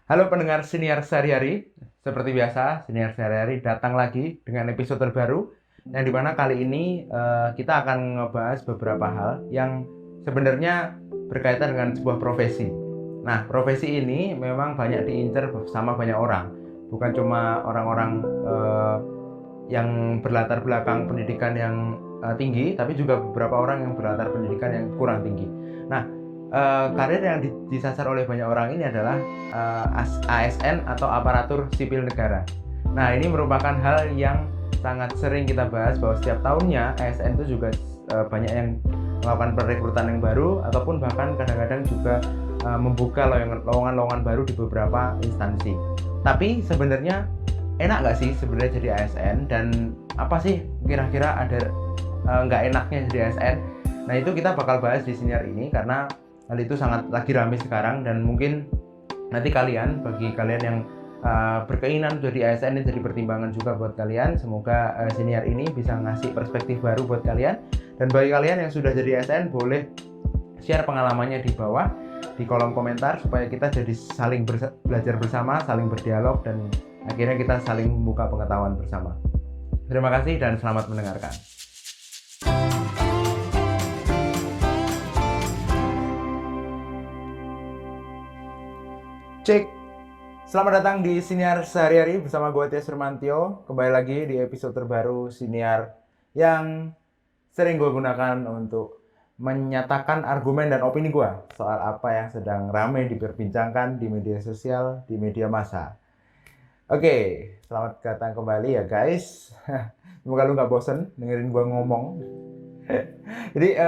Halo pendengar Siniar Sehari-Hari, seperti biasa Siniar Sehari-Hari datang lagi dengan episode terbaru yang dimana kali ini kita akan ngebahas beberapa hal yang sebenarnya berkaitan dengan sebuah profesi. Nah, profesi ini memang banyak diincar sama banyak orang, bukan cuma orang-orang yang berlatar belakang pendidikan yang tinggi, tapi juga beberapa orang yang berlatar pendidikan yang kurang tinggi. Nah, karir yang disasar oleh banyak orang ini adalah ASN atau aparatur sipil negara. Nah, ini merupakan hal yang sangat sering kita bahas bahwa setiap tahunnya ASN itu juga banyak yang melakukan perekrutan yang baru ataupun bahkan kadang-kadang juga membuka lowongan-lowongan baru di beberapa instansi. Tapi sebenarnya enak nggak sih sebenarnya jadi ASN, dan apa sih kira-kira ada nggak enaknya jadi ASN? Nah, itu kita bakal bahas di siniar ini karena hal itu sangat lagi ramai sekarang, dan mungkin nanti bagi kalian yang berkeinginan jadi ASN ini jadi pertimbangan juga buat kalian. Semoga siniar ini bisa ngasih perspektif baru buat kalian, dan bagi kalian yang sudah jadi ASN boleh share pengalamannya di bawah di kolom komentar supaya kita jadi saling belajar bersama, saling berdialog, dan akhirnya kita saling membuka pengetahuan bersama. Terima kasih dan selamat mendengarkan. Cek. Selamat datang di Siniar Sehari-Hari bersama gue Tias Surmantio. Kembali lagi di episode terbaru Siniar yang sering gue gunakan untuk menyatakan argumen dan opini gue soal apa yang sedang ramai diperbincangkan di media sosial, di media massa. Oke, selamat datang kembali ya guys. Semoga lu gak bosen dengerin gue ngomong. Jadi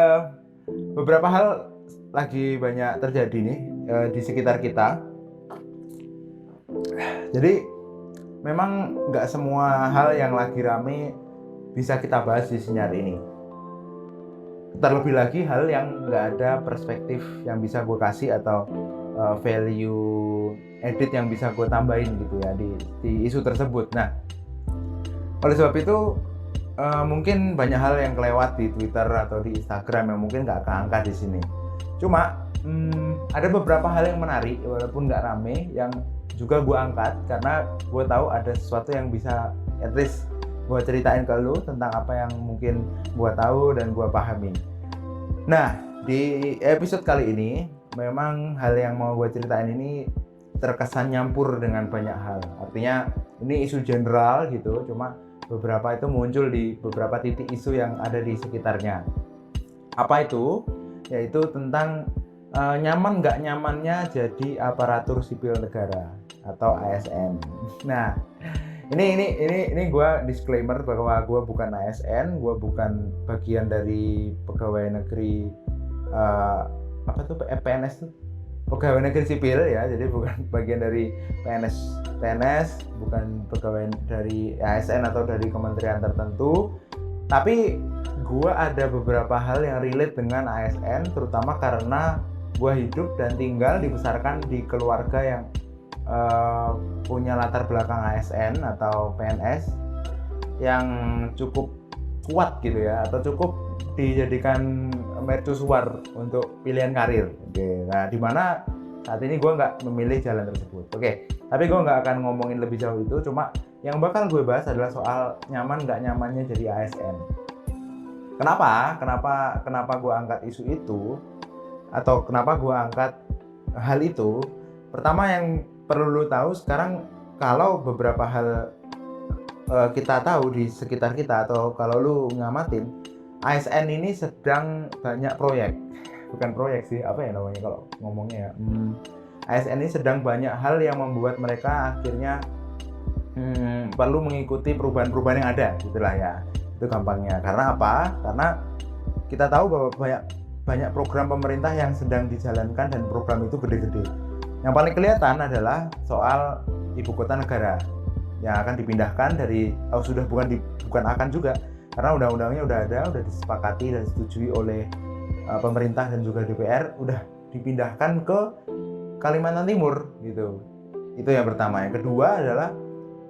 beberapa hal lagi banyak terjadi nih di sekitar kita. Jadi memang nggak semua hal yang lagi rame bisa kita bahas di sinyal ini. Terlebih lagi hal yang nggak ada perspektif yang bisa gue kasih atau value edit yang bisa gue tambahin gitu ya di isu tersebut. Nah, oleh sebab itu mungkin banyak hal yang kelewat di Twitter atau di Instagram yang mungkin nggak keangkat di sini. Cuma ada beberapa hal yang menarik walaupun nggak rame yang juga gue angkat karena gue tahu ada sesuatu yang bisa at least gue ceritain ke lu tentang apa yang mungkin gue tahu dan gue pahami. Nah, di episode kali ini memang hal yang mau gue ceritain ini terkesan nyampur dengan banyak hal. Artinya ini isu general gitu, cuma beberapa itu muncul di beberapa titik isu yang ada di sekitarnya. Apa itu? Yaitu tentang nyaman nggak nyamannya jadi aparatur sipil negara atau ASN. Nah, ini gue disclaimer bahwa gue bukan ASN, gue bukan bagian dari pegawai negeri PNS tuh, pegawai negeri sipil ya, jadi bukan bagian dari PNS, bukan pegawai dari ASN atau dari kementerian tertentu. Tapi gue ada beberapa hal yang relate dengan ASN, terutama karena gue hidup dan tinggal dibesarkan di keluarga yang punya latar belakang ASN atau PNS yang cukup kuat gitu ya, atau cukup dijadikan mercusuar untuk pilihan karir. Oke, nah dimana saat ini gue nggak memilih jalan tersebut. Oke, tapi gue nggak akan ngomongin lebih jauh itu. Cuma yang bakal gue bahas adalah soal nyaman nggak nyamannya jadi ASN. Kenapa gue angkat isu itu, atau kenapa gue angkat hal itu? Pertama yang perlu lu tahu sekarang, kalau beberapa hal kita tahu di sekitar kita, atau kalau lu ngamatin, ASN ini sedang banyak proyek. Bukan proyek sih, apa ya namanya kalau ngomongnya ya. ASN ini sedang banyak hal yang membuat mereka akhirnya perlu mengikuti perubahan-perubahan yang ada gitulah ya. Itu gampangnya. Karena apa? Karena kita tahu bahwa banyak program pemerintah yang sedang dijalankan dan program itu gede-gede. Yang paling kelihatan adalah soal ibu kota negara yang akan dipindahkan dari bukan akan juga, karena undang-undangnya udah disepakati dan disetujui oleh pemerintah dan juga DPR, udah dipindahkan ke Kalimantan Timur gitu. Itu yang pertama. Yang kedua adalah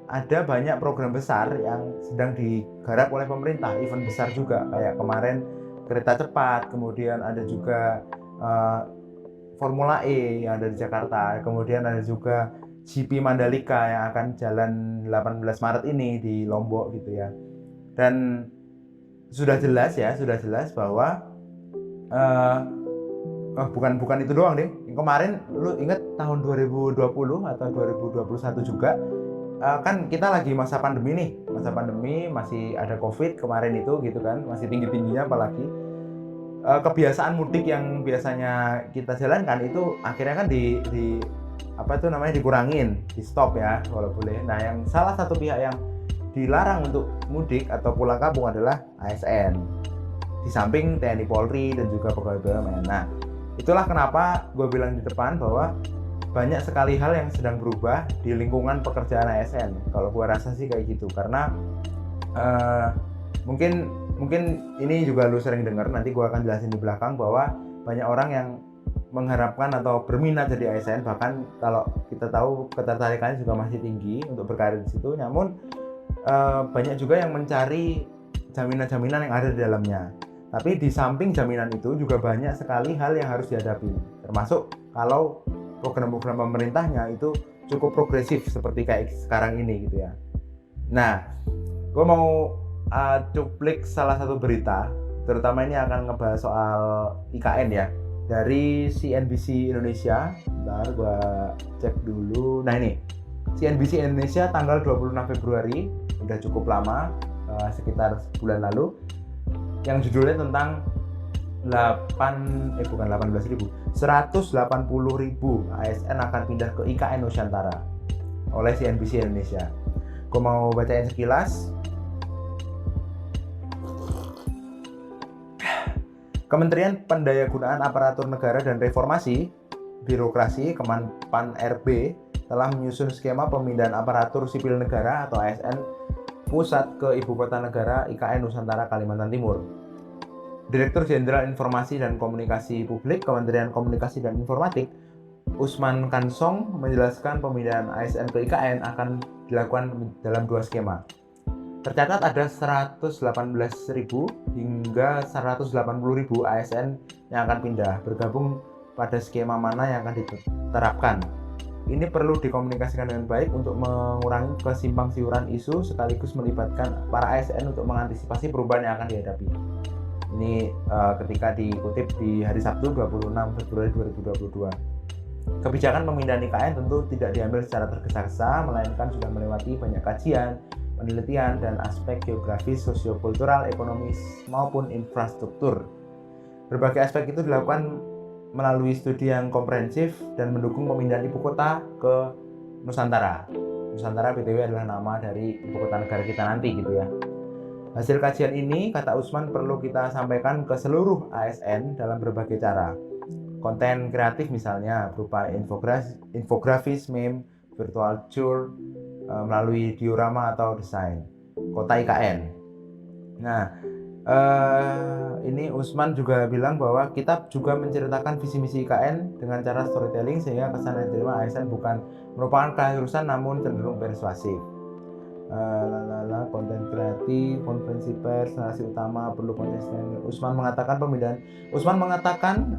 ada banyak program besar yang sedang digarap oleh pemerintah, event besar juga, kayak kemarin kereta cepat, kemudian ada juga Formula E yang ada di Jakarta, kemudian ada juga GP Mandalika yang akan jalan 18 Maret ini di Lombok gitu ya. Dan sudah jelas bahwa bukan itu doang deh. Kemarin lu inget tahun 2020 atau 2021 juga kan kita lagi masa pandemi nih. Masa pandemi masih ada Covid kemarin itu gitu kan, masih tinggi-tingginya apalagi. Kebiasaan mudik yang biasanya kita jalankan itu akhirnya kan dikurangin, di stop ya kalau boleh. Nah, yang salah satu pihak yang dilarang untuk mudik atau pulang kampung adalah ASN. Di samping TNI Polri dan juga pegawai BUMN. Nah, itulah kenapa gue bilang di depan bahwa banyak sekali hal yang sedang berubah di lingkungan pekerjaan ASN. Kalau gue rasa sih kayak gitu, karena mungkin ini juga lu sering dengar, nanti gue akan jelasin di belakang, bahwa banyak orang yang mengharapkan atau berminat jadi ASN, bahkan kalau kita tahu ketertarikannya juga masih tinggi untuk berkarir di situ. Namun banyak juga yang mencari jaminan-jaminan yang ada di dalamnya. Tapi di samping jaminan itu juga banyak sekali hal yang harus dihadapi, termasuk kalau program-program pemerintahnya itu cukup progresif seperti kayak sekarang ini gitu ya. Nah, gue mau cuplik salah satu berita, terutama ini akan ngebahas soal IKN ya, dari CNBC Indonesia. Bentar gue cek dulu. Nah ini CNBC Indonesia tanggal 26 Februari, udah cukup lama, sekitar sebulan lalu, yang judulnya tentang 180.000 ASN akan pindah ke IKN Nusantara oleh CNBC Indonesia. Gue mau bacain sekilas. Kementerian Pendayagunaan Aparatur Negara dan Reformasi Birokrasi Kemenpan RB telah menyusun skema pemindahan aparatur sipil negara atau ASN pusat ke Ibu Kota Negara IKN Nusantara Kalimantan Timur. Direktur Jenderal Informasi dan Komunikasi Publik Kementerian Komunikasi dan Informatik Usman Kansong menjelaskan pemindahan ASN ke IKN akan dilakukan dalam 2 skema. Tercatat ada 118.000 hingga 180.000 ASN yang akan pindah, bergabung pada skema mana yang akan diterapkan. Ini perlu dikomunikasikan dengan baik untuk mengurangi kesimpang siuran isu sekaligus melibatkan para ASN untuk mengantisipasi perubahan yang akan dihadapi. Ini ketika dikutip di hari Sabtu 26 Februari 2022. Kebijakan pemindahan IKN tentu tidak diambil secara tergesa-gesa, melainkan sudah melewati banyak kajian, penelitian, dan aspek geografis, sosiokultural, ekonomis, maupun infrastruktur. Berbagai aspek itu dilakukan melalui studi yang komprehensif dan mendukung pemindahan ibu kota ke Nusantara. Nusantara BTW adalah nama dari ibu kota negara kita nanti gitu ya. Hasil kajian ini, kata Usman, perlu kita sampaikan ke seluruh ASN dalam berbagai cara. Konten kreatif misalnya berupa infografis, meme, virtual tour, melalui diorama atau desain kota IKN. Nah, ini Usman juga bilang bahwa kita juga menceritakan visi misi IKN dengan cara storytelling sehingga kesan yang diterima ASN bukan merupakan keharusan namun cenderung persuasif. Konten kreatif, konferensi pers, narasi utama perlu konsisten. Usman mengatakan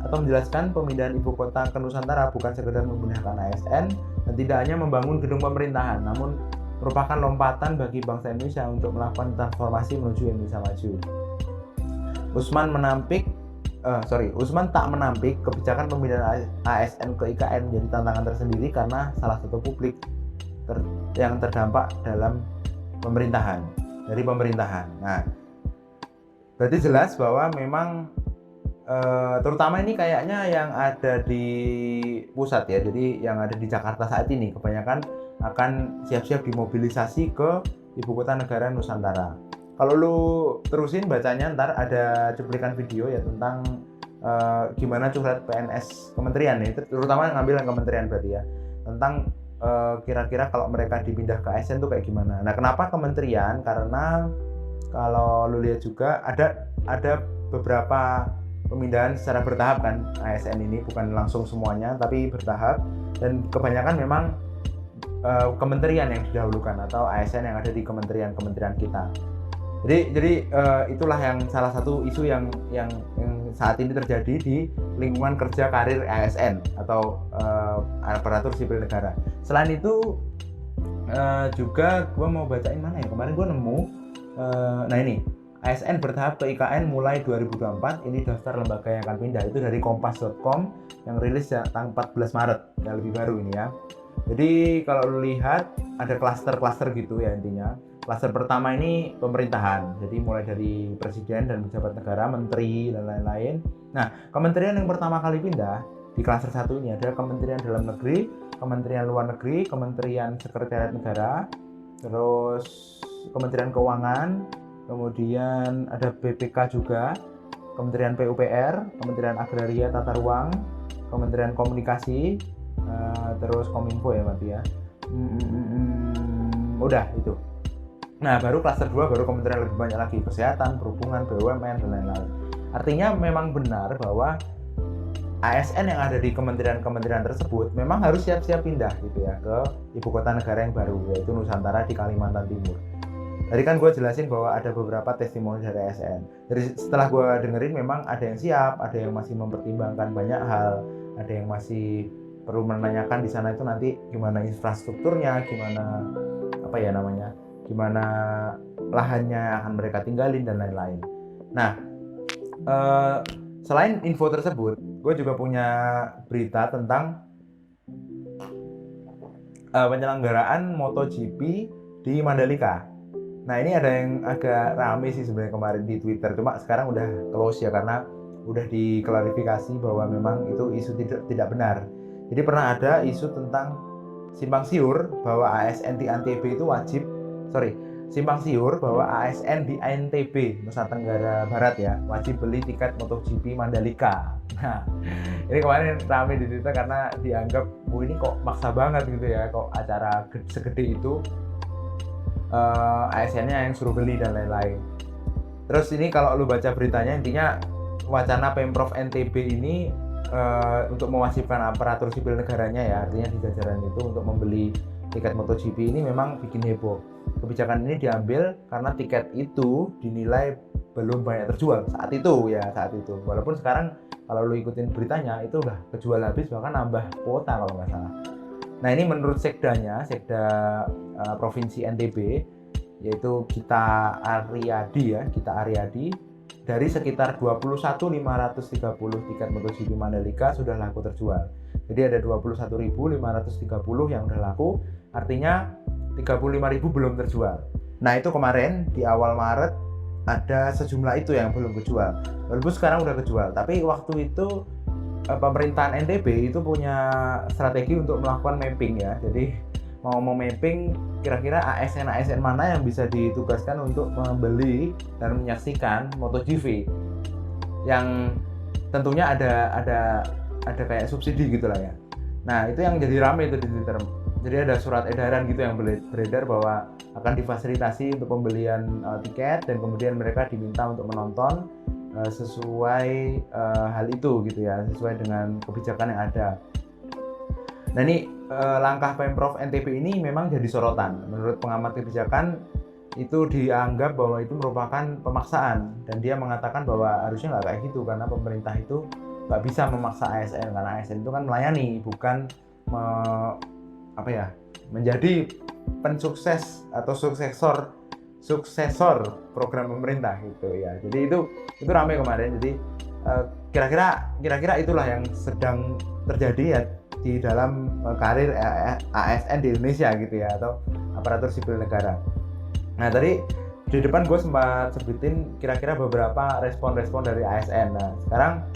atau menjelaskan pemindahan ibu kota ke Nusantara bukan sekedar memindahkan ASN dan tidak hanya membangun gedung pemerintahan, namun merupakan lompatan bagi bangsa Indonesia untuk melakukan transformasi menuju Indonesia maju. Usman tak menampik kebijakan pemindahan ASN ke IKN menjadi tantangan tersendiri karena salah satu publik yang terdampak dari pemerintahan. Nah, berarti jelas bahwa memang terutama ini kayaknya yang ada di pusat ya, jadi yang ada di Jakarta saat ini kebanyakan akan siap-siap dimobilisasi ke ibu kota negara Nusantara. Kalau lu terusin bacanya ntar ada cuplikan video ya tentang gimana curhat PNS kementerian ya, terutama ngambil yang kementerian berarti ya, tentang kira-kira kalau mereka dipindah ke ASN tuh kayak gimana. Nah, kenapa kementerian? Karena kalau lu lihat juga ada beberapa pemindahan secara bertahap kan ASN ini, bukan langsung semuanya tapi bertahap, dan kebanyakan memang kementerian yang didahulukan atau ASN yang ada di kementerian kita. Jadi itulah yang salah satu isu yang saat ini terjadi di lingkungan kerja karir ASN atau aparatur sipil negara. Selain itu juga gue mau bacain mana ya, kemarin gue nemu nah ini ASN bertahap ke IKN mulai 2024, ini daftar lembaga yang akan pindah, itu dari kompas.com yang rilis tanggal 14 Maret, yang lebih baru ini ya. Jadi kalau lu lihat ada klaster-klaster gitu ya intinya. Klaster pertama ini pemerintahan, jadi mulai dari presiden dan pejabat negara, menteri dan lain-lain. Nah, kementerian yang pertama kali pindah di klaster 1 ini ada Kementerian Dalam Negeri, Kementerian Luar Negeri, Kementerian Sekretariat Negara, terus Kementerian Keuangan, kemudian ada BPK juga, Kementerian PUPR, Kementerian Agraria Tata Ruang, Kementerian Komunikasi, terus Kominfo ya berarti ya. Udah itu. Nah, baru klaster 2 baru kementerian lebih banyak lagi, kesehatan, perhubungan, BUMN dan lain-lain. Artinya memang benar bahwa ASN yang ada di kementerian-kementerian tersebut memang harus siap-siap pindah gitu ya ke ibu kota negara yang baru, yaitu Nusantara di Kalimantan Timur. Tadi kan gue jelasin bahwa ada beberapa testimoni dari ASN. Jadi setelah gue dengerin memang ada yang siap, ada yang masih mempertimbangkan banyak hal, ada yang masih perlu menanyakan di sana itu nanti gimana infrastrukturnya, gimana gimana lahannya akan mereka tinggalin dan lain-lain. Nah, selain info tersebut, gue juga punya berita tentang penyelenggaraan MotoGP di Mandalika. Nah, ini ada yang agak rame sih sebenarnya kemarin di Twitter, cuma sekarang udah close ya karena udah diklarifikasi bahwa memang itu isu tidak benar. Jadi pernah ada isu tentang simpang siur bahwa ASN di NTB itu simpang siur bahwa ASN di NTB, Nusa Tenggara Barat ya, wajib beli tiket MotoGP Mandalika. Nah, ini kemarin rame di Twitter karena dianggap, ini kok maksa banget gitu ya, kok acara segede itu ASN-nya yang suruh beli dan lain-lain. Terus ini kalau lu baca beritanya, intinya wacana Pemprov NTB ini untuk mewajibkan aparatur sipil negaranya ya, artinya di jajaran itu untuk membeli tiket MotoGP ini memang bikin heboh. Kebijakan ini diambil karena tiket itu dinilai belum banyak terjual saat itu. Walaupun sekarang kalau lu ikutin beritanya itu udah kejual habis, bahkan nambah kuota kalau nggak salah. Nah, ini menurut Sekda Provinsi NTB, yaitu Gita Aryadi, dari sekitar 21.530 tiket MotoGP Mandalika sudah laku terjual. Jadi ada 21.530 yang udah laku, artinya 35.000 belum terjual. Nah, itu kemarin di awal Maret ada sejumlah itu yang belum kejual. Walaupun sekarang udah kejual, tapi waktu itu pemerintahan NTB itu punya strategi untuk melakukan mapping ya. Jadi mau mapping kira-kira ASN mana yang bisa ditugaskan untuk membeli dan menyaksikan MotoGP, yang tentunya ada kayak subsidi gitulah ya. Nah, itu yang jadi ramai itu di Twitter. Jadi ada surat edaran gitu yang beredar bahwa akan difasilitasi untuk pembelian tiket, dan kemudian mereka diminta untuk menonton sesuai hal itu gitu ya, sesuai dengan kebijakan yang ada. Nah, ini langkah Pemprov NTB ini memang jadi sorotan. Menurut pengamat kebijakan itu dianggap bahwa itu merupakan pemaksaan, dan dia mengatakan bahwa harusnya nggak kayak gitu karena pemerintah itu nggak bisa memaksa ASN, karena ASN itu kan melayani, bukan menjadi pensukses atau suksesor program pemerintah gitu ya. Jadi itu ramai kemarin. Jadi kira-kira itulah yang sedang terjadi ya di dalam karir ASN di Indonesia gitu ya, atau aparatur sipil negara. Nah, tadi di depan gue sempat sebutin kira-kira beberapa respon-respon dari ASN. Nah, sekarang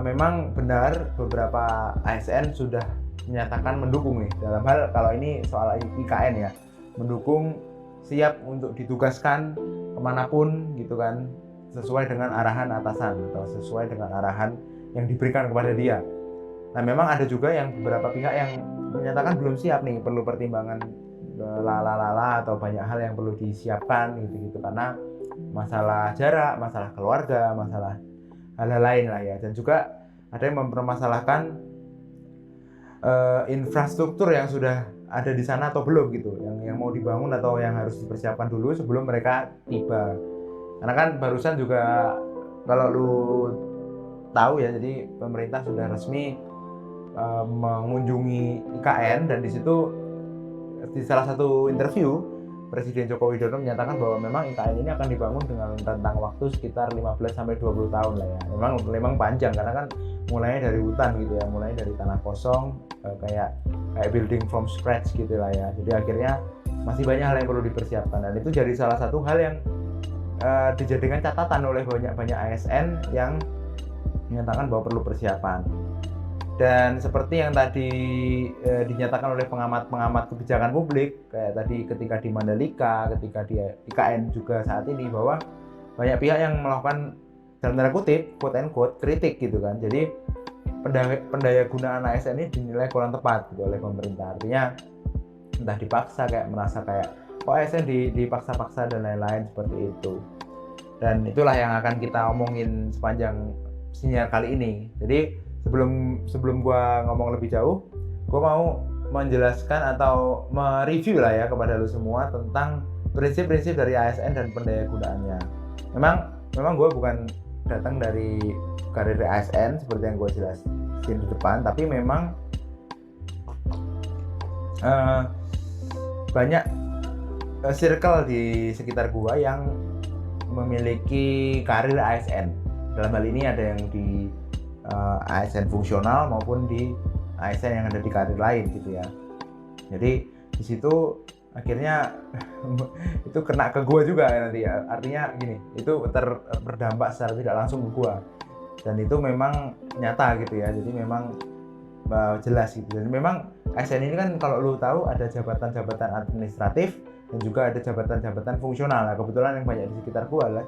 memang benar beberapa ASN sudah menyatakan mendukung nih dalam hal, kalau ini soal IKN ya, mendukung, siap untuk ditugaskan kemanapun gitu kan, sesuai dengan arahan atasan atau sesuai dengan arahan yang diberikan kepada dia. Nah, memang ada juga yang beberapa pihak yang menyatakan belum siap nih, perlu pertimbangan atau banyak hal yang perlu disiapkan gitu karena masalah jarak, masalah keluarga, masalah hal-hal lain lah ya. Dan juga ada yang mempermasalahkan infrastruktur yang sudah ada di sana atau belum gitu, yang mau dibangun atau yang harus dipersiapkan dulu sebelum mereka tiba. Karena kan barusan juga kalau lu tahu ya, jadi pemerintah sudah resmi mengunjungi IKN, dan di situ di salah satu interview Presiden Joko Widodo menyatakan bahwa memang IKN ini akan dibangun dengan rentang waktu sekitar 15 sampai 20 tahun lah ya. Memang panjang karena kan mulainya dari hutan gitu ya, mulai dari tanah kosong kayak building from scratch gitu lah ya. Jadi akhirnya masih banyak hal yang perlu dipersiapkan, dan itu jadi salah satu hal yang dijadikan catatan oleh banyak ASN yang menyatakan bahwa perlu persiapan. Dan seperti yang tadi dinyatakan oleh pengamat kebijakan publik, kayak tadi ketika di Mandalika, ketika di IKN juga saat ini, bahwa banyak pihak yang melakukan dalam tanda kutip, quote and quote, kritik gitu kan. Jadi pendaya gunaan ASN ini dinilai kurang tepat gitu oleh pemerintah. Artinya entah dipaksa, kayak merasa kayak kok ASN dipaksa-paksa dan lain-lain seperti itu. Dan itulah yang akan kita omongin sepanjang sinyal kali ini. Jadi sebelum gua ngomong lebih jauh, gua mau menjelaskan atau mereview lah ya kepada lu semua tentang prinsip-prinsip dari ASN dan pendaya gunaannya. Memang gua bukan datang dari karir ASN seperti yang gua jelasin di depan, tapi memang banyak circle di sekitar gua yang memiliki karir ASN. Dalam hal ini ada yang di ASN fungsional maupun di ASN yang ada di karir lain gitu ya. Jadi di situ akhirnya itu kena ke gua juga nanti ya. Artinya gini, itu berdampak secara tidak langsung ke gua. Dan itu memang nyata gitu ya. Jadi memang jelas gitu. Dan memang ASN ini kan kalau lu tahu ada jabatan-jabatan administratif dan juga ada jabatan-jabatan fungsional. Nah, kebetulan yang banyak di sekitar gua adalah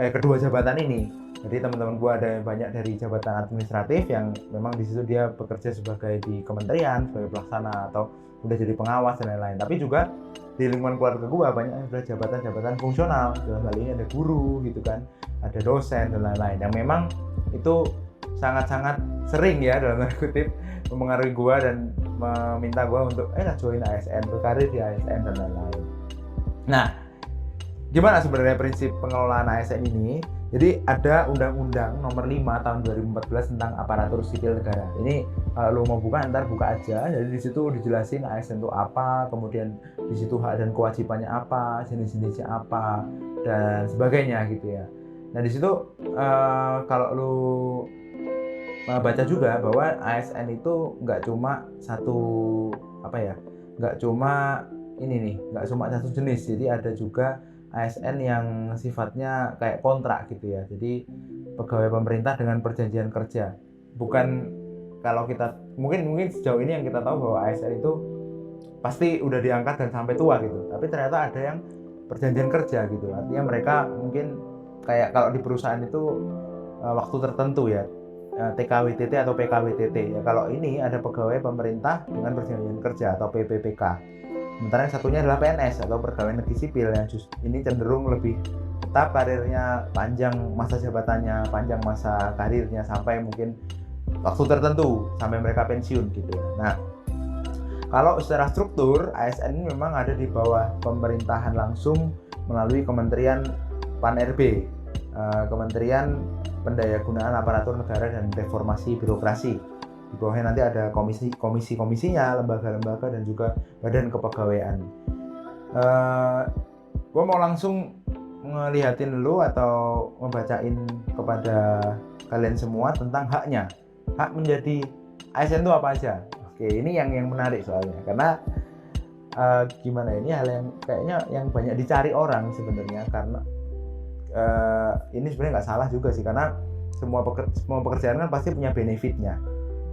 kedua jabatan ini. Jadi teman-teman gue ada yang banyak dari jabatan administratif yang memang di situ dia bekerja sebagai di kementerian, sebagai pelaksana atau udah jadi pengawas dan lain-lain. Tapi juga di lingkungan keluarga gue banyak yang sudah jabatan-jabatan fungsional. Dalam hal ini ada guru gitu kan, ada dosen dan lain-lain. Yang memang itu sangat-sangat sering ya dalam tanda kutip mempengaruhi gue dan meminta gue untuk join ASN, berkarir di ASN dan lain-lain. Nah, gimana sebenarnya prinsip pengelolaan ASN ini? Jadi ada Undang-Undang Nomor 5 Tahun 2014 tentang Aparatur Sipil Negara. Ini kalau lo mau buka, ntar buka aja. Jadi di situ dijelasin ASN itu apa, kemudian di situ hak dan kewajibannya apa, jenis-jenisnya apa, dan sebagainya gitu ya. Nah di situ kalau lo baca juga bahwa ASN itu nggak cuma nggak cuma satu jenis. Jadi ada juga ASN yang sifatnya kayak kontrak gitu ya. Jadi pegawai pemerintah dengan perjanjian kerja. Bukan kalau kita mungkin sejauh ini yang kita tahu bahwa ASN itu pasti udah diangkat dan sampai tua gitu. Tapi ternyata ada yang perjanjian kerja gitu. Artinya mereka mungkin kayak kalau di perusahaan itu waktu tertentu ya. TKWTT atau PKWTT. Ya kalau ini ada pegawai pemerintah dengan perjanjian kerja atau PPPK. Sementara yang satunya adalah PNS atau pegawai negeri sipil yang ini cenderung lebih tetap karirnya panjang, masa jabatannya panjang, masa karirnya sampai mungkin waktu tertentu sampai mereka pensiun gitu. Nah, kalau secara struktur ASN ini memang ada di bawah pemerintahan langsung melalui Kementerian PAN-RB, Kementerian Pendayagunaan Aparatur Negara dan Reformasi Birokrasi. Di bawahnya nanti ada komisi-komisinya, lembaga-lembaga dan juga badan kepegawaian. Gue mau langsung ngelihatin dulu atau membacain kepada kalian semua tentang haknya. Hak menjadi ASN itu apa aja? Oke, ini yang menarik soalnya karena ini hal yang kayaknya yang banyak dicari orang sebenarnya, karena ini sebenarnya nggak salah juga sih, karena semua pekerjaan kan pasti punya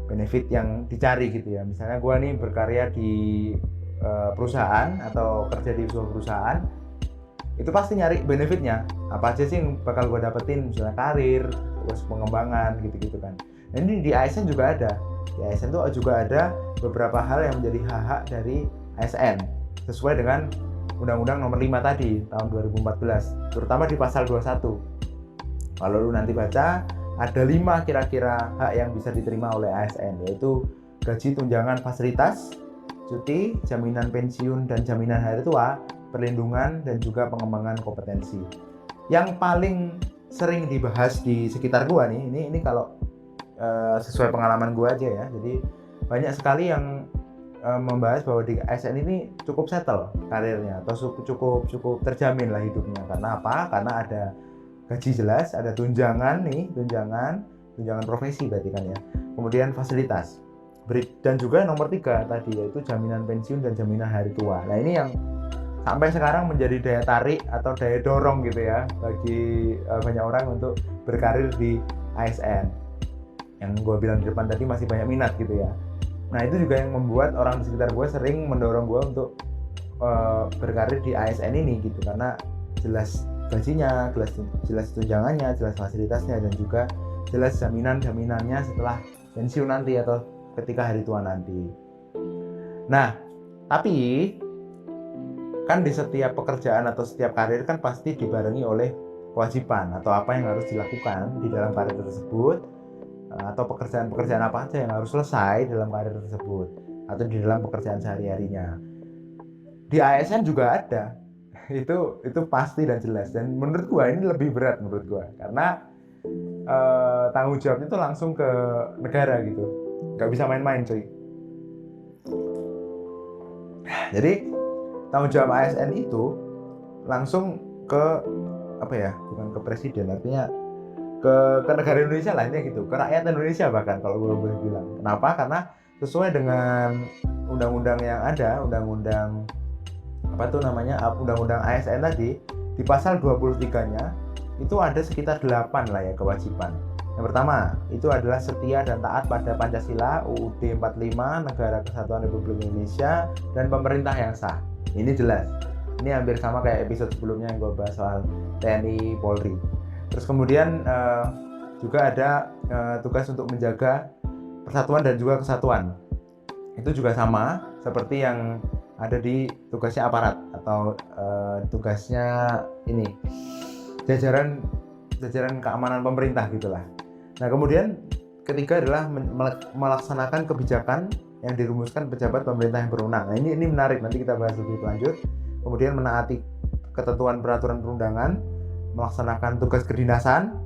benefit yang dicari gitu ya. Misalnya gue nih berkarya di perusahaan atau kerja di sebuah perusahaan, itu pasti nyari benefitnya apa aja sih yang bakal gue dapetin, misalnya karir, terus pengembangan gitu-gitu kan. Nah ini di ASN juga ada. Di ASN itu juga ada beberapa hal yang menjadi hak dari ASN sesuai dengan Undang-Undang Nomor 5 tadi tahun 2014, terutama di pasal 21. Kalau lu nanti baca, ada 5 kira-kira hak yang bisa diterima oleh ASN, yaitu gaji tunjangan fasilitas, cuti, jaminan pensiun dan jaminan hari tua, perlindungan dan juga pengembangan kompetensi. Yang paling sering dibahas di sekitar gua nih, ini kalau sesuai pengalaman gua aja ya. Jadi banyak sekali yang membahas bahwa di ASN ini cukup settle karirnya atau cukup terjamin lah hidupnya. Karena apa? Karena ada gaji jelas, ada tunjangan profesi berarti kan ya. Kemudian fasilitas. Dan juga nomor 3 tadi yaitu jaminan pensiun dan jaminan hari tua. Nah, ini yang sampai sekarang menjadi daya tarik atau daya dorong gitu ya bagi banyak orang untuk berkarir di ASN. Yang gue bilang di depan tadi masih banyak minat gitu ya. Nah, itu juga yang membuat orang di sekitar gue sering mendorong gue untuk berkarir di ASN ini gitu, karena jelas gajinya, jelas tunjangannya, jelas fasilitasnya, dan juga jelas jaminannya setelah pensiun nanti atau ketika hari tua nanti. Nah, tapi kan di setiap pekerjaan atau setiap karir kan pasti dibarengi oleh kewajiban atau apa yang harus dilakukan di dalam karir tersebut, atau pekerjaan apa aja yang harus selesai dalam karir tersebut atau di dalam pekerjaan sehari-harinya. Di ASN juga ada. Itu pasti dan jelas, dan menurut gua ini lebih berat menurut gua karena tanggung jawabnya itu langsung ke negara gitu. Nggak bisa main-main cuy. Jadi tanggung jawab ASN itu langsung ke bukan ke presiden, artinya ke negara Indonesia lah, intinya gitu, ke rakyat Indonesia bahkan kalau gue boleh bilang. Kenapa? Karena sesuai dengan undang-undang yang ada, undang-undang ASN tadi, di pasal 23-nya itu ada sekitar 8 lah ya kewajiban. Yang pertama, itu adalah setia dan taat pada Pancasila, UUD 45, Negara Kesatuan Republik Indonesia, dan pemerintah yang sah. Ini jelas. Ini hampir sama kayak episode sebelumnya yang gue bahas soal TNI, Polri. Terus kemudian juga ada tugas untuk menjaga persatuan dan juga kesatuan. Itu juga sama seperti yang ada di tugasnya aparat atau tugasnya ini jajaran keamanan pemerintah gitulah. Nah, kemudian ketiga adalah melaksanakan kebijakan yang dirumuskan pejabat pemerintah yang berwenang. Nah, ini menarik, nanti kita bahas lebih lanjut. Kemudian menaati ketentuan peraturan perundangan, melaksanakan tugas kedinasan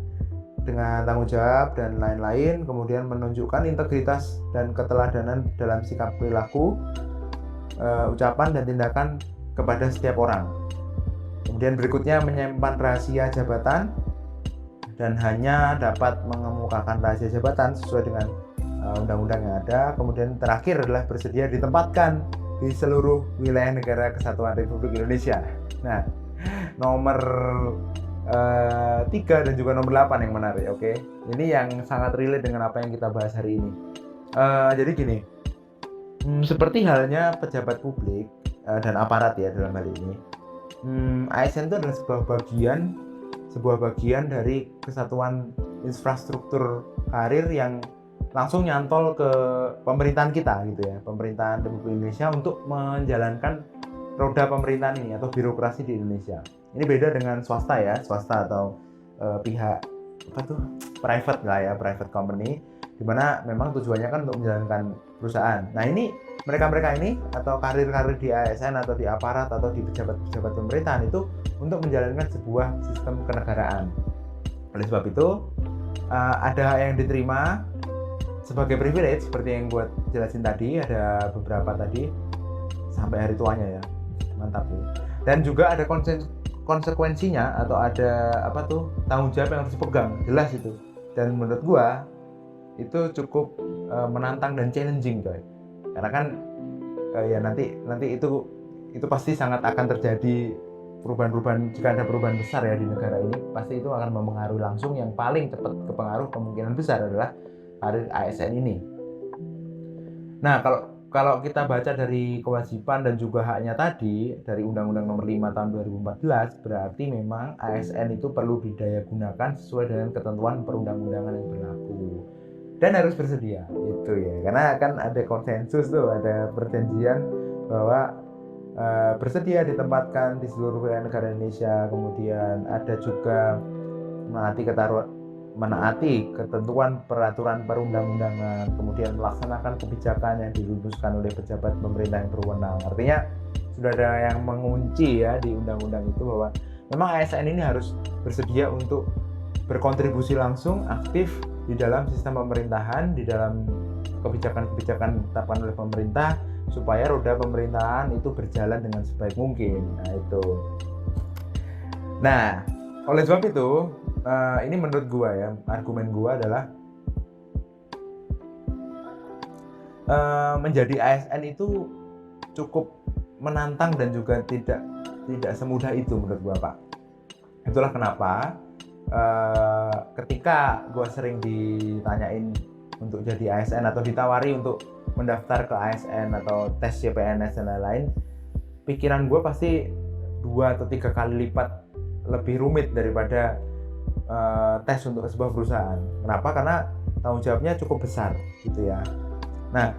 dengan tanggung jawab dan lain-lain, kemudian menunjukkan integritas dan keteladanan dalam sikap perilaku, ucapan dan tindakan kepada setiap orang. Kemudian berikutnya menyimpan rahasia jabatan dan hanya dapat mengemukakan rahasia jabatan sesuai dengan undang-undang yang ada. Kemudian terakhir adalah bersedia ditempatkan di seluruh wilayah negara kesatuan Republik Indonesia. Nah, nomor 3 dan juga nomor 8 yang menarik, oke? Ini yang sangat relate dengan apa yang kita bahas hari ini. Jadi gini, seperti halnya pejabat publik dan aparat ya dalam hal ini, ASN itu adalah sebuah bagian dari kesatuan infrastruktur karir yang langsung nyantol ke pemerintahan kita gitu ya, pemerintahan Republik Indonesia, untuk menjalankan roda pemerintahan ini atau birokrasi di Indonesia. Ini beda dengan swasta ya, swasta atau pihak private lah ya, private company, dimana memang tujuannya kan untuk menjalankan perusahaan. Nah, ini mereka ini atau karir-karir di ASN atau di aparat atau di pejabat-pejabat pemerintahan itu untuk menjalankan sebuah sistem kenegaraan. Oleh sebab itu ada yang diterima sebagai privilege seperti yang gue jelasin tadi, ada beberapa tadi sampai hari tuanya ya, mantap ya. Dan juga ada konsekuensinya atau ada tanggung jawab yang harus dipegang, jelas itu. Dan menurut gue itu cukup menantang dan challenging coy. Karena kan ya nanti itu pasti sangat akan terjadi perubahan-perubahan. Jika ada perubahan besar ya di negara ini, pasti itu akan mempengaruhi langsung. Yang paling cepat kepengaruh kemungkinan besar adalah karir ASN ini. Nah, kalau kita baca dari kewajiban dan juga haknya tadi dari Undang-Undang Nomor 5 tahun 2014, berarti memang ASN itu perlu didayagunakan sesuai dengan ketentuan perundang-undangan yang berlaku. Dan harus bersedia, itu ya. Karena kan ada konsensus tuh, ada perjanjian bahwa bersedia ditempatkan di seluruh wilayah negara Indonesia. Kemudian ada juga menaati ketentuan peraturan perundang-undangan, kemudian melaksanakan kebijakan yang dirumuskan oleh pejabat pemerintah yang berwenang. Artinya sudah ada yang mengunci ya di undang-undang itu bahwa memang ASN ini harus bersedia untuk berkontribusi langsung aktif di dalam sistem pemerintahan, di dalam kebijakan-kebijakan ditetapkan oleh pemerintah supaya roda pemerintahan itu berjalan dengan sebaik mungkin. Nah itu. Nah, oleh sebab itu ini menurut gua ya, argumen gua adalah menjadi ASN itu cukup menantang dan juga tidak semudah itu menurut gua, Pak. Itulah kenapa ketika gua sering ditanyain untuk jadi ASN atau ditawari untuk mendaftar ke ASN atau tes CPNS dan lain-lain, pikiran gua pasti 2 atau 3 kali lipat lebih rumit daripada tes untuk sebuah perusahaan. Kenapa? Karena tanggung jawabnya cukup besar gitu ya. Nah,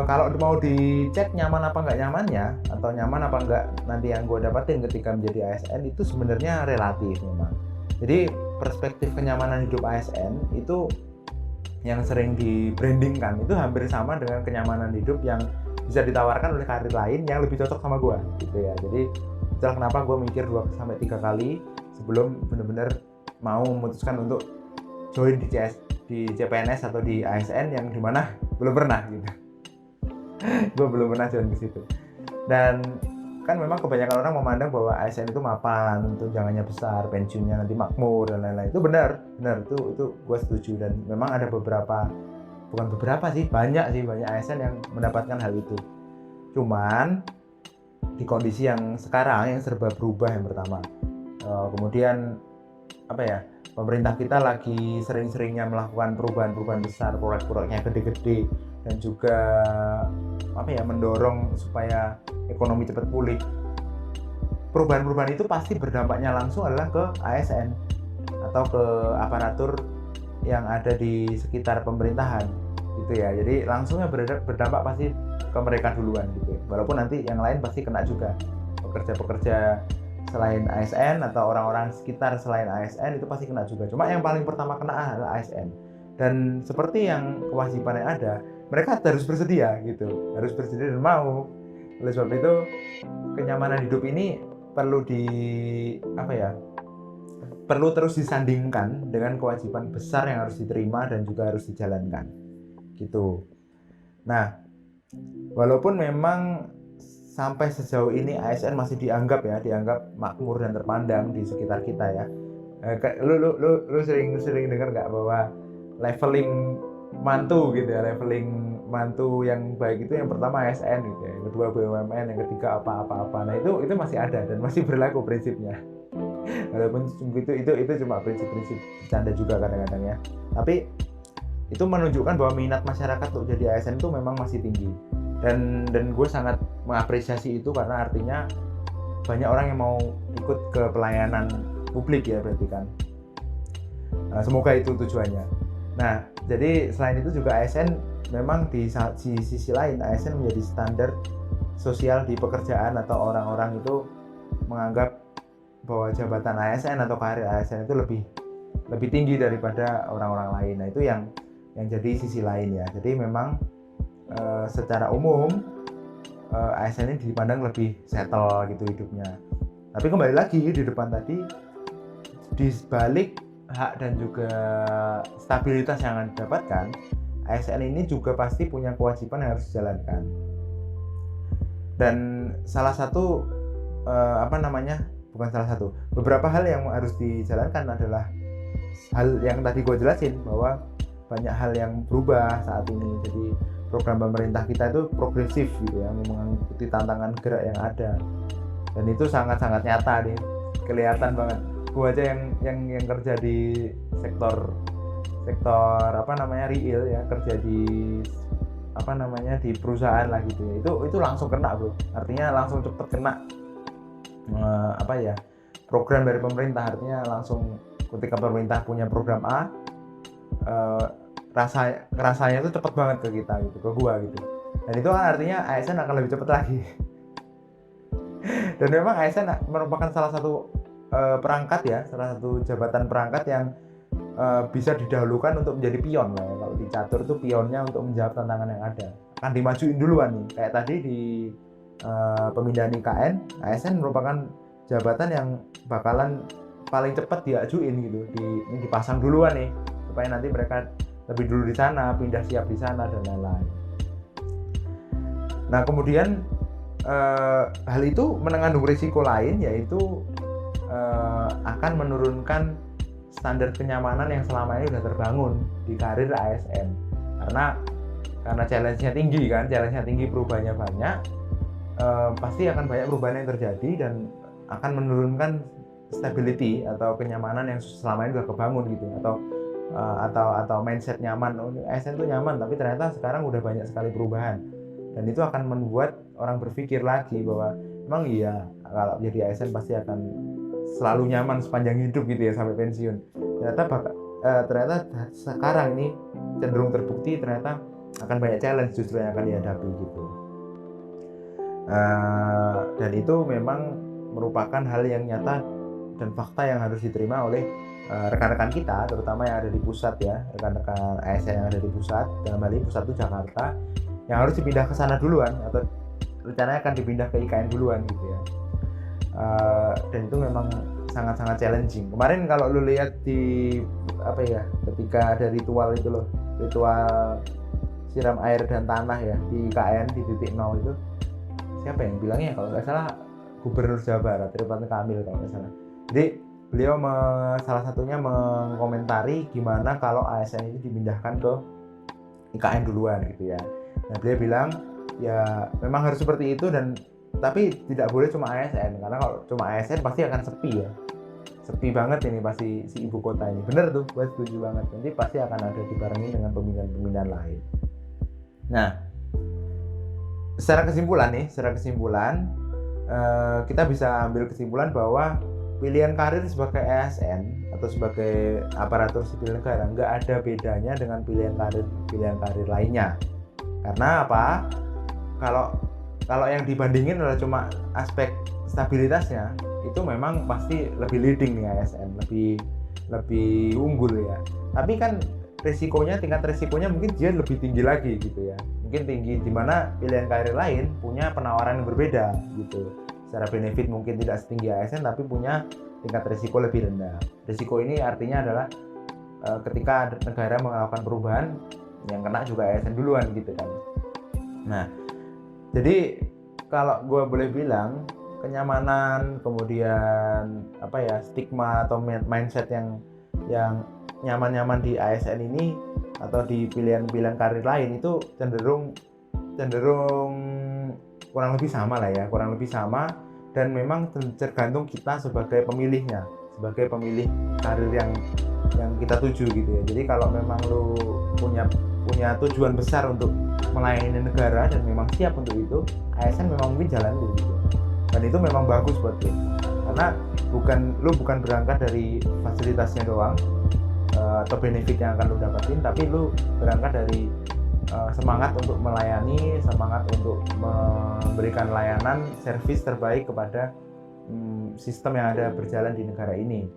kalau mau dicek nyaman apa nggak nyamannya, atau nyaman apa nggak nanti yang gue dapetin ketika menjadi ASN, itu sebenarnya relatif memang. Jadi perspektif kenyamanan hidup ASN itu yang sering di-brandingkan itu hampir sama dengan kenyamanan hidup yang bisa ditawarkan oleh karir lain yang lebih cocok sama gue gitu ya. Jadi itulah kenapa gue mikir 2-3 kali sebelum benar-benar mau memutuskan untuk join di CPNS atau di ASN yang dimana belum pernah gitu. Gue belum pernah join ke situ. Dan kan memang kebanyakan orang memandang bahwa ASN itu mapan, tunjangannya besar, pensiunnya nanti makmur dan lain-lain. Itu benar itu gue setuju, dan memang ada banyak ASN yang mendapatkan hal itu. Cuman di kondisi yang sekarang yang serba berubah, yang pertama, kemudian pemerintah kita lagi sering-seringnya melakukan perubahan besar, proyek-proyeknya gede-gede, dan juga mendorong supaya ekonomi cepat pulih. Perubahan-perubahan itu pasti berdampaknya langsung adalah ke ASN atau ke aparatur yang ada di sekitar pemerintahan gitu ya. Jadi langsungnya berdampak pasti ke mereka duluan gitu. Walaupun nanti yang lain pasti kena juga. Pekerja-pekerja selain ASN atau orang-orang sekitar selain ASN itu pasti kena juga. Cuma yang paling pertama kena adalah ASN. Dan seperti yang kewajiban yang ada, mereka harus bersedia gitu, harus bersedia dan mau. Oleh sebab itu, kenyamanan hidup ini perlu terus disandingkan dengan kewajiban besar yang harus diterima dan juga harus dijalankan gitu. Nah, walaupun memang sampai sejauh ini ASN masih dianggap makmur dan terpandang di sekitar kita ya. Lu sering dengar nggak bahwa leveling mantu gitu ya, leveling mantu yang baik itu yang pertama ASN gitu ya, yang kedua BUMN, yang ketiga apa. Nah itu masih ada dan masih berlaku prinsipnya. Walaupun itu cuma prinsip-prinsip bercanda juga kadang-kadang ya. Tapi itu menunjukkan bahwa minat masyarakat untuk jadi ASN itu memang masih tinggi. Dan gue sangat mengapresiasi itu, karena artinya banyak orang yang mau ikut ke pelayanan publik ya, berarti kan. Semoga itu tujuannya. Nah, jadi selain itu juga ASN memang di sisi lain, ASN menjadi standar sosial di pekerjaan, atau orang-orang itu menganggap bahwa jabatan ASN atau karir ASN itu lebih tinggi daripada orang-orang lain. Nah, itu yang jadi sisi lain ya. Jadi memang secara umum ASN ini dipandang lebih settle gitu hidupnya. Tapi kembali lagi di depan tadi, di balik hak dan juga stabilitas yang akan didapatkan, ASN ini juga pasti punya kewajiban yang harus dijalankan. Dan beberapa hal yang harus dijalankan adalah hal yang tadi gue jelasin, bahwa banyak hal yang berubah saat ini. Jadi program pemerintah kita itu progresif gitu ya, mengikuti tantangan gerak yang ada, dan itu sangat-sangat nyata nih, kelihatan banget. Gue aja yang kerja di sektor real ya, kerja di di perusahaan lah gitu ya, itu langsung kena bro, artinya langsung cepet kena program dari pemerintah. Artinya langsung ketika pemerintah punya program A, rasanya itu cepet banget ke kita gitu, ke gua gitu. Dan itu kan artinya ASN akan lebih cepet lagi. Dan memang ASN merupakan salah satu salah satu jabatan perangkat yang bisa didahulukan untuk menjadi pion lah ya. Kalau di catur itu pionnya untuk menjawab tantangan yang ada, akan dimajuin duluan nih. Kayak tadi di pemindahan IKN, ASN merupakan jabatan yang bakalan paling cepat diajuin gitu, dipasang duluan nih supaya nanti mereka lebih dulu di sana, pindah siap di sana dan lain-lain. Nah kemudian hal itu mengandung risiko lain, yaitu akan menurunkan standar kenyamanan yang selama ini sudah terbangun di karir ASN, karena challenge-nya tinggi, perubahannya banyak, pasti akan banyak perubahan yang terjadi dan akan menurunkan stability atau kenyamanan yang selama ini sudah kebangun gitu, atau mindset nyaman. ASN itu nyaman, tapi ternyata sekarang udah banyak sekali perubahan, dan itu akan membuat orang berpikir lagi bahwa emang iya kalau jadi ASN pasti akan selalu nyaman sepanjang hidup gitu ya sampai pensiun. Ternyata sekarang ini cenderung terbukti ternyata akan banyak challenge justru yang akan dihadapi gitu. Dan itu memang merupakan hal yang nyata dan fakta yang harus diterima oleh rekan-rekan kita, terutama yang ada di pusat ya, rekan-rekan ASN yang ada di pusat. Dalam hal ini pusat itu Jakarta, yang harus dipindah ke sana duluan atau rencananya akan dipindah ke IKN duluan gitu ya. Dan itu memang sangat-sangat challenging. Kemarin kalau lu lihat di ketika ada ritual itu loh, ritual siram air dan tanah ya di IKN di titik 0 itu, siapa yang bilangnya kalau nggak salah Gubernur Jawa Barat Ridwan Kamil kalau nggak salah. Jadi beliau salah satunya mengomentari gimana kalau ASN ini dipindahkan ke IKN duluan gitu ya. Nah beliau bilang ya memang harus seperti itu, tapi tidak boleh cuma ASN, karena kalau cuma ASN pasti akan sepi banget ini pasti si ibu kota ini. Bener tuh, gue setuju banget. Nanti pasti akan ada dibarengi dengan pembinaan lain. Nah, secara kesimpulan kita bisa ambil kesimpulan bahwa pilihan karir sebagai ASN atau sebagai aparatur sipil negara nggak ada bedanya dengan pilihan karir lainnya. Karena apa? Kalau yang dibandingin adalah cuma aspek stabilitasnya, itu memang pasti lebih leading nih ASN, lebih unggul ya. Tapi kan tingkat resikonya mungkin dia lebih tinggi lagi gitu ya. Mungkin tinggi, dimana pilihan karir lain punya penawaran yang berbeda gitu. Secara benefit mungkin tidak setinggi ASN, tapi punya tingkat resiko lebih rendah. Resiko ini artinya adalah ketika negara melakukan perubahan, yang kena juga ASN duluan gitu kan. Nah, jadi kalau gue boleh bilang, kenyamanan, kemudian stigma atau mindset yang nyaman-nyaman di ASN ini atau di pilihan karir lain itu cenderung kurang lebih sama lah ya, dan memang tergantung kita sebagai pemilihnya, sebagai pemilih karir yang kita tuju gitu ya. Jadi kalau memang lu punya tujuan besar untuk melayani negara dan memang siap untuk itu, ASN memang mungkin jalan lu gitu. Dan itu memang bagus buat lu, karena lu bukan berangkat dari fasilitasnya doang atau benefit yang akan lu dapetin, tapi lu berangkat dari semangat untuk melayani, semangat untuk memberikan layanan servis terbaik kepada sistem yang ada berjalan di negara ini.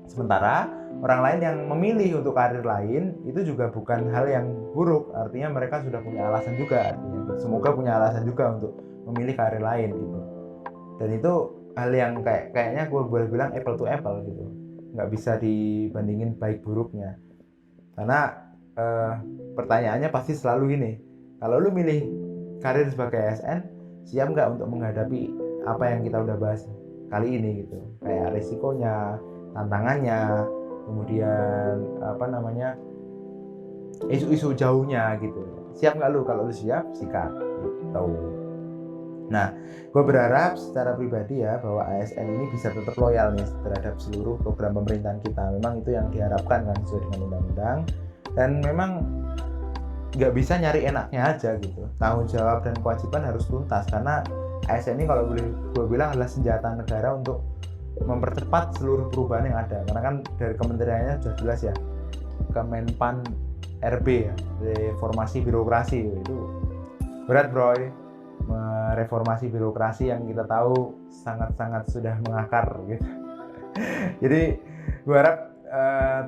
Sementara orang lain yang memilih untuk karir lain itu juga bukan hal yang buruk, artinya mereka sudah punya alasan juga, semoga punya alasan juga untuk memilih karir lain gitu. Dan itu hal yang kayaknya gue boleh bilang apple to apple gitu, nggak bisa dibandingin baik buruknya. Karena pertanyaannya pasti selalu gini, kalau lu milih karir sebagai ASN, siap nggak untuk menghadapi apa yang kita udah bahas kali ini gitu, kayak resikonya, tantangannya, kemudian isu-isu jauhnya gitu. Siap nggak lu? Kalau lu siap, sikat gitu. Nah, gue berharap secara pribadi ya bahwa ASN ini bisa tetap loyal nih terhadap seluruh program pemerintahan kita. Memang itu yang diharapkan kan sesuai dengan undang-undang, dan memang nggak bisa nyari enaknya aja gitu. Tanggung jawab dan kewajiban harus tuntas, karena ASN ini kalau boleh gue bilang adalah senjata negara untuk mempercepat seluruh perubahan yang ada. Karena kan dari kementeriannya sudah jelas ya, Kemenpan RB ya, reformasi birokrasi, itu berat bro, mereformasi birokrasi yang kita tahu sangat-sangat sudah mengakar gitu. Jadi gue harap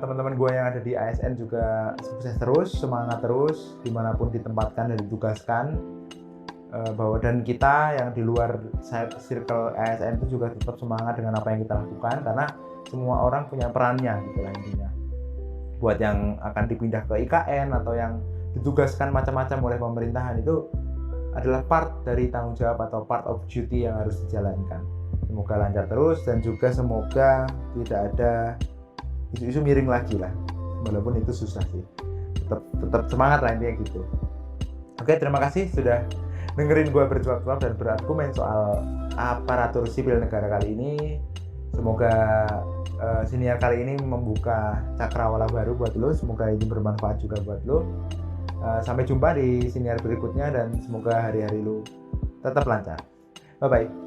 teman-teman gue yang ada di ASN juga sukses terus, semangat terus dimanapun ditempatkan dan ditugaskan, dan kita yang di luar circle ASN itu juga tetap semangat dengan apa yang kita lakukan, karena semua orang punya perannya gitu lah intinya. Buat yang akan dipindah ke IKN atau yang ditugaskan macam-macam oleh pemerintahan, itu adalah part dari tanggung jawab atau part of duty yang harus dijalankan. Semoga lancar terus dan juga semoga tidak ada isu-isu miring lagi lah, walaupun itu susah sih. Tetap semangat lah intinya gitu. Oke, terima kasih sudah dengerin gue bercuap-cuap dan berargumen soal aparatur sipil negara kali ini. Semoga siniar kali ini membuka cakrawala baru buat lo. Semoga ini bermanfaat juga buat lo. Sampai jumpa di siniar berikutnya dan semoga hari-hari lo tetap lancar. Bye-bye.